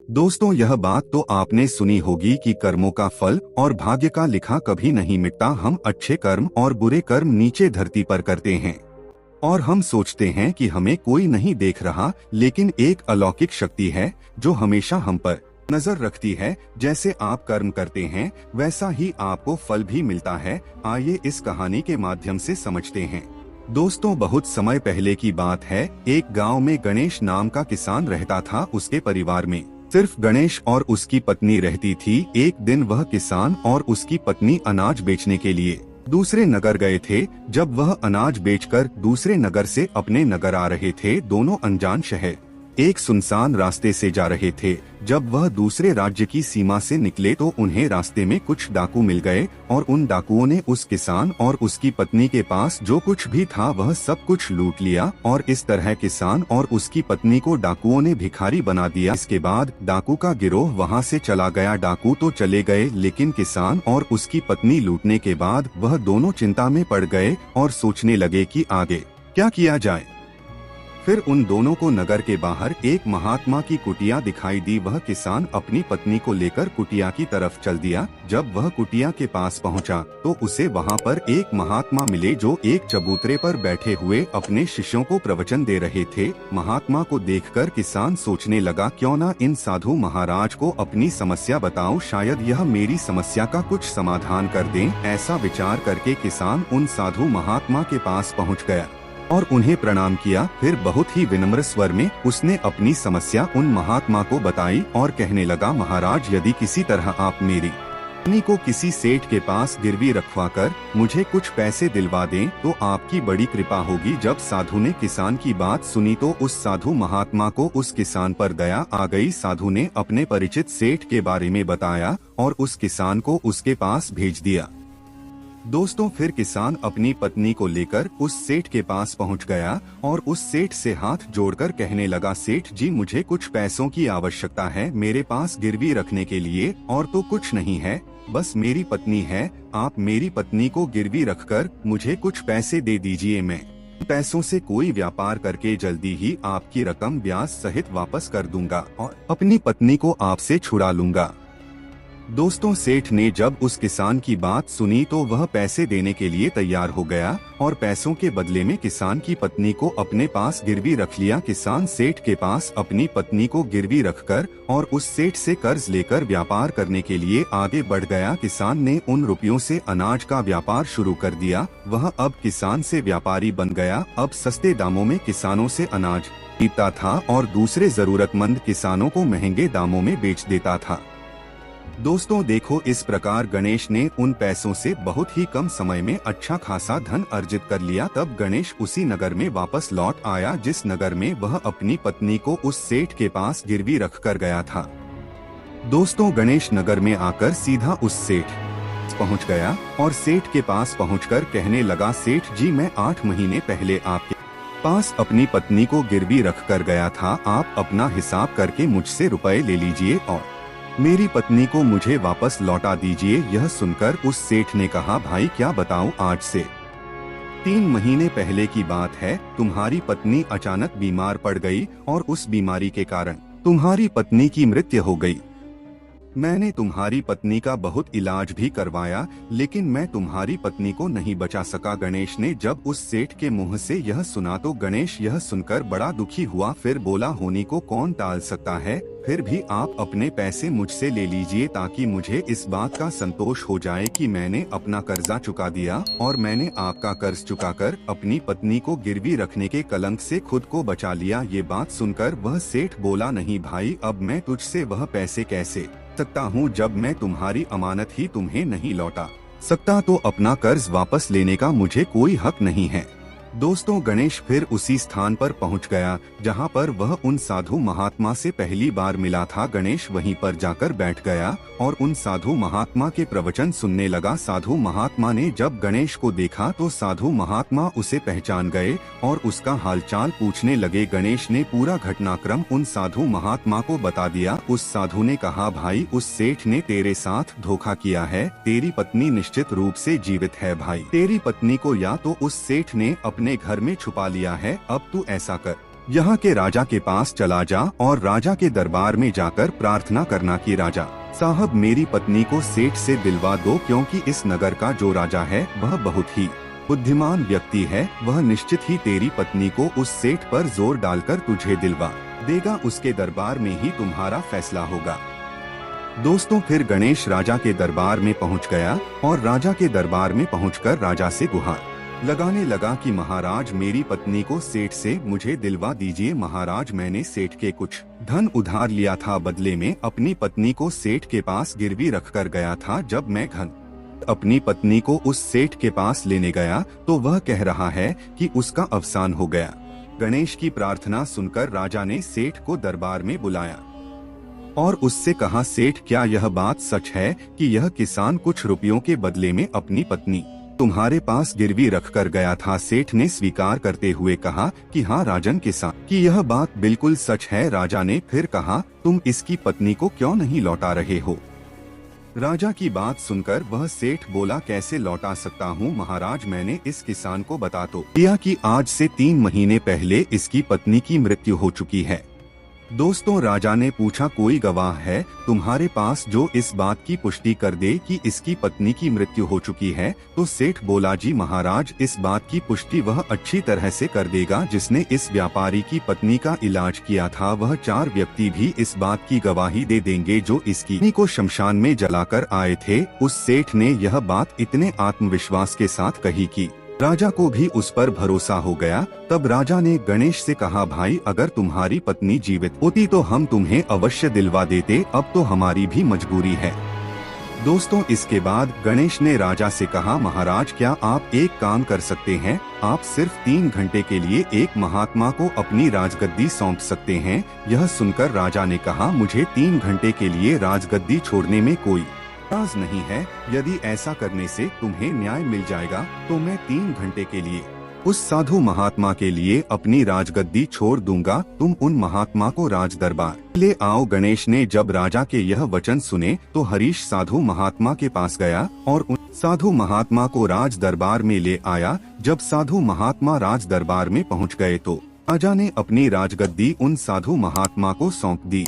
दोस्तों, यह बात तो आपने सुनी होगी कि कर्मों का फल और भाग्य का लिखा कभी नहीं मिटता। हम अच्छे कर्म और बुरे कर्म नीचे धरती पर करते हैं और हम सोचते हैं कि हमें कोई नहीं देख रहा, लेकिन एक अलौकिक शक्ति है जो हमेशा हम पर नजर रखती है। जैसे आप कर्म करते हैं वैसा ही आपको फल भी मिलता है। आइए इस कहानी के माध्यम से समझते हैं। दोस्तों, बहुत समय पहले की बात है। एक गांव में गणेश नाम का किसान रहता था। उसके परिवार में सिर्फ गणेश और उसकी पत्नी रहती थी। एक दिन वह किसान और उसकी पत्नी अनाज बेचने के लिए दूसरे नगर गए थे। जब वह अनाज बेचकर दूसरे नगर से अपने नगर आ रहे थे, दोनों अनजान शहर एक सुनसान रास्ते से जा रहे थे। जब वह दूसरे राज्य की सीमा से निकले तो उन्हें रास्ते में कुछ डाकू मिल गए और उन डाकुओं ने उस किसान और उसकी पत्नी के पास जो कुछ भी था वह सब कुछ लूट लिया। और इस तरह किसान और उसकी पत्नी को डाकुओं ने भिखारी बना दिया। इसके बाद डाकू का गिरोह वहां से चला गया। डाकू तो चले गए, लेकिन किसान और उसकी पत्नी लूटने के बाद वह दोनों चिंता में पड़ गए और सोचने लगे कि आगे क्या किया जाए। फिर उन दोनों को नगर के बाहर एक महात्मा की कुटिया दिखाई दी। वह किसान अपनी पत्नी को लेकर कुटिया की तरफ चल दिया। जब वह कुटिया के पास पहुंचा तो उसे वहां पर एक महात्मा मिले जो एक चबूतरे पर बैठे हुए अपने शिष्यों को प्रवचन दे रहे थे। महात्मा को देखकर किसान सोचने लगा, क्यों न इन साधु महाराज को अपनी समस्या बताऊं, शायद यह मेरी समस्या का कुछ समाधान कर दें। ऐसा विचार करके किसान उन साधु महात्मा के पास पहुँच गया और उन्हें प्रणाम किया। फिर बहुत ही विनम्र स्वर में उसने अपनी समस्या उन महात्मा को बताई और कहने लगा, महाराज, यदि किसी तरह आप मेरी पत्नी को किसी सेठ के पास गिरवी रखवाकर मुझे कुछ पैसे दिलवा दें तो आपकी बड़ी कृपा होगी। जब साधु ने किसान की बात सुनी तो उस साधु महात्मा को उस किसान पर दया आ गई। साधु ने अपने परिचित सेठ के बारे में बताया और उस किसान को उसके पास भेज दिया। दोस्तों, फिर किसान अपनी पत्नी को लेकर उस सेठ के पास पहुंच गया और उस सेठ से हाथ जोड़कर कहने लगा, सेठ जी, मुझे कुछ पैसों की आवश्यकता है। मेरे पास गिरवी रखने के लिए और तो कुछ नहीं है, बस मेरी पत्नी है। आप मेरी पत्नी को गिरवी रखकर मुझे कुछ पैसे दे दीजिए। मैं पैसों से कोई व्यापार करके जल्दी ही आपकी रकम ब्याज सहित वापस कर दूंगा और अपनी पत्नी को आपसे छुड़ा लूंगा। दोस्तों, सेठ ने जब उस किसान की बात सुनी तो वह पैसे देने के लिए तैयार हो गया और पैसों के बदले में किसान की पत्नी को अपने पास गिरवी रख लिया। किसान सेठ के पास अपनी पत्नी को गिरवी रखकर और उस सेठ से कर्ज लेकर व्यापार करने के लिए आगे बढ़ गया। किसान ने उन रुपयों से अनाज का व्यापार शुरू कर दिया। वह अब किसान से व्यापारी बन गया। अब सस्ते दामों में किसानों से अनाज खरीदता था और दूसरे जरूरतमंद किसानों को महंगे दामों में बेच देता था। दोस्तों, देखो, इस प्रकार गणेश ने उन पैसों से बहुत ही कम समय में अच्छा खासा धन अर्जित कर लिया। तब गणेश उसी नगर में वापस लौट आया जिस नगर में वह अपनी पत्नी को उस सेठ के पास गिरवी रख कर गया था। दोस्तों, गणेश नगर में आकर सीधा उस सेठ पहुंच गया और सेठ के पास पहुंचकर कहने लगा, सेठ जी, मैं 8 महीने पहले आपके पास अपनी पत्नी को गिरवी रख कर गया था। आप अपना हिसाब करके मुझसे रुपए ले लीजिए और मेरी पत्नी को मुझे वापस लौटा दीजिए। यह सुनकर उस सेठ ने कहा, भाई, क्या बताऊं, आज से 3 महीने पहले की बात है। तुम्हारी पत्नी अचानक बीमार पड़ गई और उस बीमारी के कारण तुम्हारी पत्नी की मृत्यु हो गई। मैंने तुम्हारी पत्नी का बहुत इलाज भी करवाया, लेकिन मैं तुम्हारी पत्नी को नहीं बचा सका। गणेश ने जब उस सेठ के मुंह से यह सुना तो गणेश यह सुनकर बड़ा दुखी हुआ। फिर बोला, होनी को कौन टाल सकता है, फिर भी आप अपने पैसे मुझसे ले लीजिए ताकि मुझे इस बात का संतोष हो जाए कि मैंने अपना कर्जा चुका दिया और मैंने आपका कर्ज चुकाकर अपनी पत्नी को गिरवी रखने के कलंक से खुद को बचा लिया। ये बात सुनकर वह सेठ बोला, नहीं भाई, अब मैं तुझसे वह पैसे कैसे सकता हूँ जब मैं तुम्हारी अमानत ही तुम्हें नहीं लौटा सकता, तो अपना कर्ज वापस लेने का मुझे कोई हक नहीं है। दोस्तों, गणेश फिर उसी स्थान पर पहुंच गया जहां पर वह उन साधु महात्मा से पहली बार मिला था। गणेश वहीं पर जाकर बैठ गया और उन साधु महात्मा के प्रवचन सुनने लगा। साधु महात्मा ने जब गणेश को देखा तो साधु महात्मा उसे पहचान गए और उसका हालचाल पूछने लगे। गणेश ने पूरा घटनाक्रम उन साधु महात्मा को बता दिया। उस साधु ने कहा, भाई, उस सेठ ने तेरे साथ धोखा किया है। तेरी पत्नी निश्चित रूप से जीवित है भाई। तेरी पत्नी को या तो उस सेठ ने अपने घर में छुपा लिया है। अब तू ऐसा कर, यहाँ के राजा के पास चला जा और राजा के दरबार में जाकर प्रार्थना करना कि राजा साहब मेरी पत्नी को सेठ से दिलवा दो, क्योंकि इस नगर का जो राजा है वह बहुत ही बुद्धिमान व्यक्ति है। वह निश्चित ही तेरी पत्नी को उस सेठ पर जोर डालकर तुझे दिलवा देगा। उसके दरबार में ही तुम्हारा फैसला होगा। दोस्तों फिर गणेश राजा के दरबार में पहुंच गया और राजा के दरबार में पहुंचकर राजा से गुहार लगाने लगा कि महाराज मेरी पत्नी को सेठ से मुझे दिलवा दीजिए। महाराज मैंने सेठ के कुछ धन उधार लिया था, बदले में अपनी पत्नी को सेठ के पास गिरवी रखकर गया था। जब मैं अपनी पत्नी को उस सेठ के पास लेने गया तो वह कह रहा है कि उसका अवसान हो गया। गणेश की प्रार्थना सुनकर राजा ने सेठ को दरबार में बुलाया और उससे कहा, सेठ क्या यह बात सच है कि यह किसान कुछ रुपयों के बदले में अपनी पत्नी तुम्हारे पास गिरवी रखकर गया था? सेठ ने स्वीकार करते हुए कहा कि हाँ राजन किसान, कि यह बात बिल्कुल सच है। राजा ने फिर कहा, तुम इसकी पत्नी को क्यों नहीं लौटा रहे हो? राजा की बात सुनकर वह सेठ बोला, कैसे लौटा सकता हूँ महाराज, मैंने इस किसान को बता तो दिया कि आज से 3 महीने पहले इसकी पत्नी की मृत्यु हो चुकी है। दोस्तों राजा ने पूछा, कोई गवाह है तुम्हारे पास जो इस बात की पुष्टि कर दे कि इसकी पत्नी की मृत्यु हो चुकी है? तो सेठ बोला, जी महाराज इस बात की पुष्टि वह अच्छी तरह से कर देगा जिसने इस व्यापारी की पत्नी का इलाज किया था। वह 4 व्यक्ति भी इस बात की गवाही दे देंगे जो इसकी पत्नी को शमशान में जलाकर आए थे। उस सेठ ने यह बात इतने आत्मविश्वास के साथ कही कि राजा को भी उस पर भरोसा हो गया। तब राजा ने गणेश से कहा, भाई अगर तुम्हारी पत्नी जीवित होती तो हम तुम्हें अवश्य दिलवा देते, अब तो हमारी भी मजबूरी है। दोस्तों इसके बाद गणेश ने राजा से कहा, महाराज क्या आप एक काम कर सकते हैं? आप सिर्फ 3 घंटे के लिए एक महात्मा को अपनी राजगद्दी सौंप सकते हैं। यह सुनकर राजा ने कहा, मुझे 3 घंटे के लिए राजगद्दी छोड़ने में कोई राज नहीं है। यदि ऐसा करने से तुम्हें न्याय मिल जाएगा तो मैं 3 घंटे के लिए उस साधु महात्मा के लिए अपनी राजगद्दी छोड़ दूंगा। तुम उन महात्मा को राज दरबार ले आओ। गणेश ने जब राजा के यह वचन सुने तो हरीश साधु महात्मा के पास गया और उन साधु महात्मा को राज दरबार में ले आया। जब साधु महात्मा राज दरबार में पहुंच गए तो राजा ने अपनी राजगद्दी उन साधु महात्मा को सौंप दी।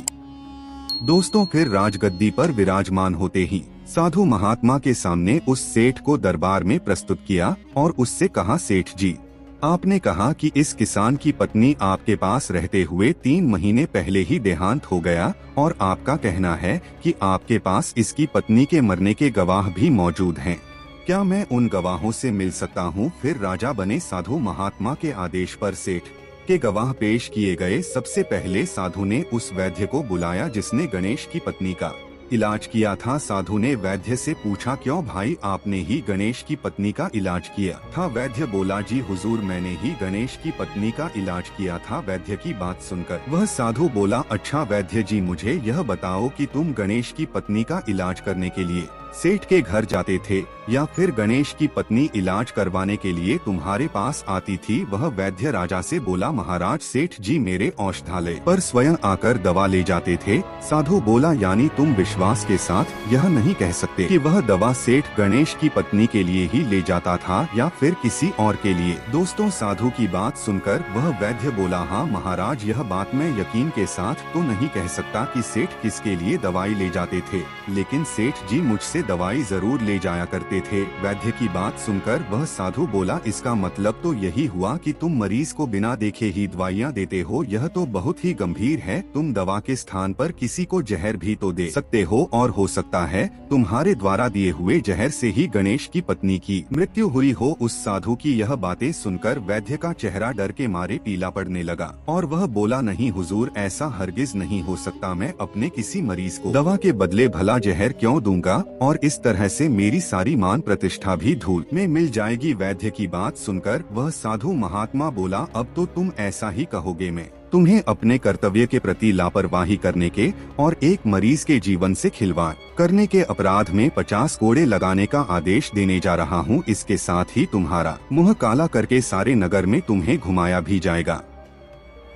दोस्तों फिर राजगद्दी पर विराजमान होते ही साधु महात्मा के सामने उस सेठ को दरबार में प्रस्तुत किया और उससे कहा, सेठ जी आपने कहा कि इस किसान की पत्नी आपके पास रहते हुए 3 महीने पहले ही देहांत हो गया और आपका कहना है कि आपके पास इसकी पत्नी के मरने के गवाह भी मौजूद हैं। क्या मैं उन गवाहों से मिल सकता हूँ? फिर राजा बने साधु महात्मा के आदेश पर सेठ के गवाह पेश किए गए। सबसे पहले साधु ने उस वैद्य को बुलाया जिसने गणेश की पत्नी का इलाज किया था। साधु ने वैद्य से पूछा, क्यों भाई आपने ही गणेश की पत्नी का इलाज किया था? वैद्य बोला, जी हुजूर मैंने ही गणेश की पत्नी का इलाज किया था। वैद्य की बात सुनकर वह साधु बोला, अच्छा वैद्य जी मुझे यह बताओ कि तुम गणेश की पत्नी का इलाज करने के लिए सेठ के घर जाते थे या फिर गणेश की पत्नी इलाज करवाने के लिए तुम्हारे पास आती थी? वह वैद्य राजा से बोला, महाराज सेठ जी मेरे औषधालय पर स्वयं आकर दवा ले जाते थे। साधु बोला, यानी तुम विश्वास के साथ यह नहीं कह सकते कि वह दवा सेठ गणेश की पत्नी के लिए ही ले जाता था या फिर किसी और के लिए? दोस्तों साधु की बात सुनकर वह वैद्य बोला, हाँ महाराज यह बात मैं यकीन के साथ तो नहीं कह सकता कि सेठ किसके लिए दवाई ले जाते थे, लेकिन सेठ जी मुझसे दवाई जरूर ले जाया करते थे। वैद्य की बात सुनकर वह साधु बोला, इसका मतलब तो यही हुआ कि तुम मरीज को बिना देखे ही दवाइयाँ देते हो। यह तो बहुत ही गंभीर है। तुम दवा के स्थान पर किसी को जहर भी तो दे सकते हो और हो सकता है तुम्हारे द्वारा दिए हुए जहर से ही गणेश की पत्नी की मृत्यु हुई हो। उस साधु की यह बातें सुनकर वैद्य का चेहरा डर के मारे पीला पड़ने लगा और वह बोला, नहीं हुजूर ऐसा हरगिज नहीं हो सकता। मैं अपने किसी मरीज को दवा के बदले भला जहर क्यों दूंगा और इस तरह से मेरी सारी मान प्रतिष्ठा भी धूल में मिल जाएगी। वैद्य की बात सुनकर वह साधु महात्मा बोला, अब तो तुम ऐसा ही कहोगे। मैं तुम्हें अपने कर्तव्य के प्रति लापरवाही करने के और एक मरीज के जीवन से खिलवाड़ करने के अपराध में 50 कोड़े लगाने का आदेश देने जा रहा हूँ। इसके साथ ही तुम्हारा मुंह काला करके सारे नगर में तुम्हें घुमाया भी जाएगा।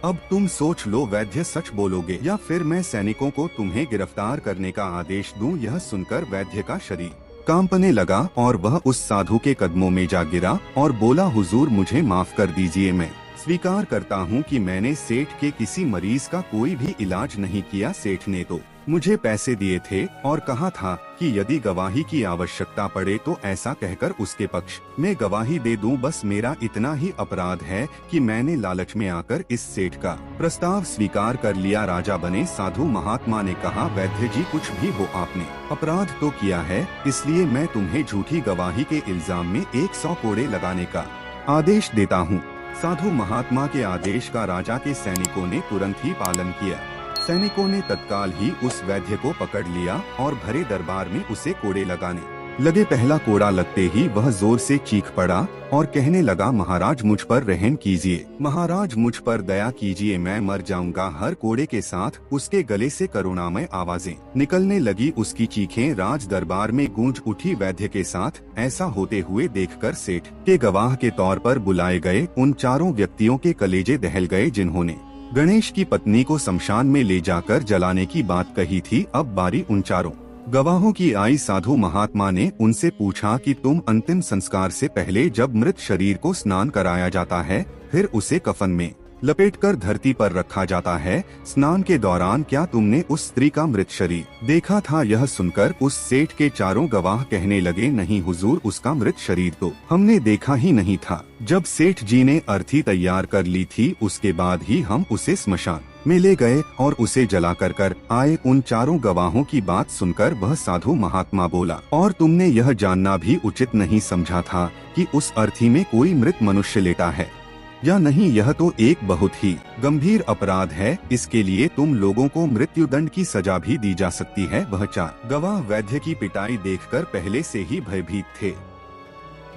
अब तुम सोच लो वैद्य सच बोलोगे या फिर मैं सैनिकों को तुम्हें गिरफ्तार करने का आदेश दूं। यह सुनकर वैद्य का शरीर कांपने लगा और वह उस साधु के कदमों में जा गिरा और बोला, हुजूर मुझे माफ कर दीजिए, मैं स्वीकार करता हूँ कि मैंने सेठ के किसी मरीज का कोई भी इलाज नहीं किया। सेठ ने तो मुझे पैसे दिए थे और कहा था कि यदि गवाही की आवश्यकता पड़े तो ऐसा कहकर उसके पक्ष में गवाही दे दूं। बस मेरा इतना ही अपराध है कि मैंने लालच में आकर इस सेठ का प्रस्ताव स्वीकार कर लिया। राजा बने साधु महात्मा ने कहा, वैद्य जी कुछ भी हो, आपने अपराध तो किया है, इसलिए मैं तुम्हें झूठी गवाही के इल्जाम में 100 कोड़े लगाने का आदेश देता हूँ। साधु महात्मा के आदेश का राजा के सैनिकों ने तुरंत ही पालन किया। सैनिकों ने तत्काल ही उस वैद्य को पकड़ लिया और भरे दरबार में उसे कोड़े लगाने लगे। पहला कोड़ा लगते ही वह जोर से चीख पड़ा और कहने लगा, महाराज मुझ पर रहम कीजिए, महाराज मुझ पर दया कीजिए, मैं मर जाऊंगा। हर कोड़े के साथ उसके गले से करुणामय आवाजें निकलने लगी। उसकी चीखें राज दरबार में गूंज उठी। वैद्य के साथ ऐसा होते हुए देखकर सेठ के गवाह के तौर पर बुलाए गए उन चारों व्यक्तियों के कलेजे दहल गए जिन्होंने गणेश की पत्नी को शमशान में ले जाकर जलाने की बात कही थी। अब बारी उन चारों गवाहों की आई। साधु महात्मा ने उनसे पूछा कि तुम अंतिम संस्कार से पहले जब मृत शरीर को स्नान कराया जाता है, फिर उसे कफन में लपेटकर धरती पर रखा जाता है, स्नान के दौरान क्या तुमने उस स्त्री का मृत शरीर देखा था? यह सुनकर उस सेठ के चारों गवाह कहने लगे, नहीं हुजूर, उसका मृत शरीर तो हमने देखा ही नहीं था। जब सेठ जी ने अर्थी तैयार कर ली थी, उसके बाद ही हम उसे स्मशान में ले गए और उसे जलाकर कर आए। उन चारों गवाहों की बात सुनकर वह साधु महात्मा बोला, और तुमने यह जानना भी उचित नहीं समझा था कि उस अर्थी में कोई मृत मनुष्य लेटा है या नहीं? यह तो एक बहुत ही गंभीर अपराध है, इसके लिए तुम लोगों को मृत्युदंड की सजा भी दी जा सकती है। वह चार गवाह वैद्य की पिटाई देखकर पहले से ही भयभीत थे।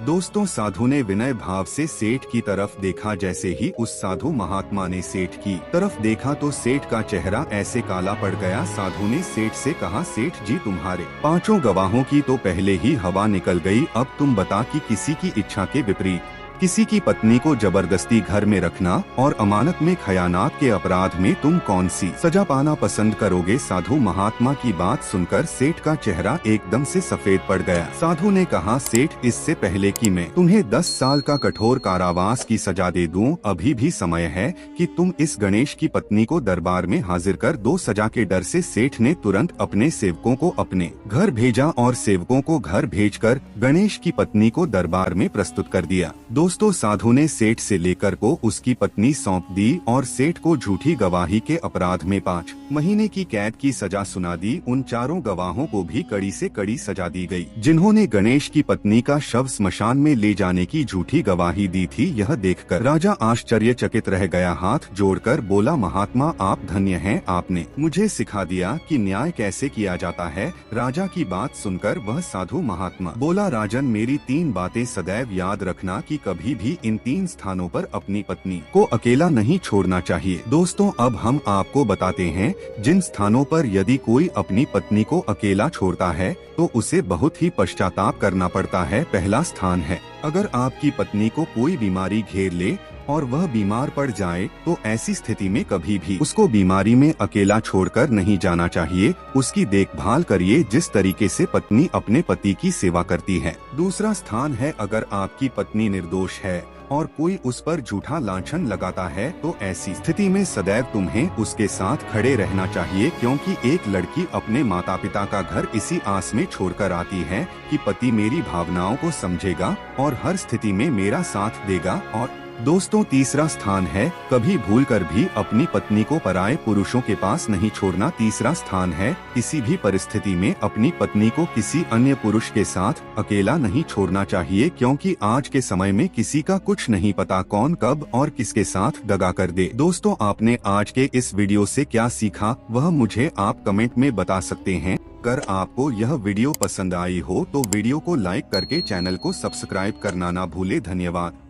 दोस्तों, साधु ने विनय भाव से सेठ की तरफ देखा। जैसे ही उस साधु महात्मा ने सेठ की तरफ देखा तो सेठ का चेहरा ऐसे काला पड़ गया। साधु ने सेठ से कहा, सेठ जी, तुम्हारे पांचों गवाहों की तो पहले ही हवा निकल गई। अब तुम बता कि किसी की इच्छा के विपरीत किसी की पत्नी को जबरदस्ती घर में रखना और अमानत में खयानात के अपराध में तुम कौन सी सजा पाना पसंद करोगे? साधु महात्मा की बात सुनकर सेठ का चेहरा एकदम से सफेद पड़ गया। साधु ने कहा, सेठ, इससे पहले कि मैं तुम्हें 10 साल का कठोर कारावास की सजा दे दूं, अभी भी समय है कि तुम इस गणेश की पत्नी को दरबार में हाजिर कर दो। सजा के डर से सेठ ने तुरंत अपने सेवकों को अपने घर भेजा और सेवकों को घर भेजकर गणेश की पत्नी को दरबार में प्रस्तुत कर दिया। दोस्तों, साधु ने सेठ से लेकर को उसकी पत्नी सौंप दी और सेठ को झूठी गवाही के अपराध में 5 महीने की कैद की सजा सुना दी। उन चारों गवाहों को भी कड़ी से कड़ी सजा दी गई, जिन्होंने गणेश की पत्नी का शव स्मशान में ले जाने की झूठी गवाही दी थी। यह देखकर राजा आश्चर्यचकित रह गया। हाथ जोड़कर बोला, महात्मा, आप धन्य हैं, आपने मुझे सिखा दिया कि न्याय कैसे किया जाता है। राजा की बात सुनकर वह साधु महात्मा बोला, राजन, मेरी 3 बातें सदैव याद रखना कि कभी भी इन 3 स्थानों पर अपनी पत्नी को अकेला नहीं छोड़ना चाहिए। दोस्तों, अब हम आपको बताते हैं जिन स्थानों पर यदि कोई अपनी पत्नी को अकेला छोड़ता है तो उसे बहुत ही पश्चाताप करना पड़ता है। पहला स्थान है, अगर आपकी पत्नी को कोई बीमारी घेर ले और वह बीमार पड़ जाए तो ऐसी स्थिति में कभी भी उसको बीमारी में अकेला छोड़कर नहीं जाना चाहिए। उसकी देखभाल करिए जिस तरीके से पत्नी अपने पति की सेवा करती है। दूसरा स्थान है, अगर आपकी पत्नी निर्दोष है और कोई उस पर झूठा लांछन लगाता है तो ऐसी स्थिति में सदैव तुम्हें उसके साथ खड़े रहना चाहिए, क्योंकि एक लड़की अपने माता पिता का घर इसी आस में छोड़कर आती है कि पति मेरी भावनाओं को समझेगा और हर स्थिति में मेरा साथ देगा। और दोस्तों, तीसरा स्थान है, कभी भूलकर भी अपनी पत्नी को पराये पुरुषों के पास नहीं छोड़ना। तीसरा स्थान है, किसी भी परिस्थिति में अपनी पत्नी को किसी अन्य पुरुष के साथ अकेला नहीं छोड़ना चाहिए, क्योंकि आज के समय में किसी का कुछ नहीं पता कौन कब और किसके साथ दगा कर दे। दोस्तों, आपने आज के इस वीडियो से क्या सीखा वह मुझे आप कमेंट में बता सकते हैं। अगर आपको यह वीडियो पसंद आई हो तो वीडियो को लाइक करके चैनल को सब्सक्राइब करना ना भूले। धन्यवाद।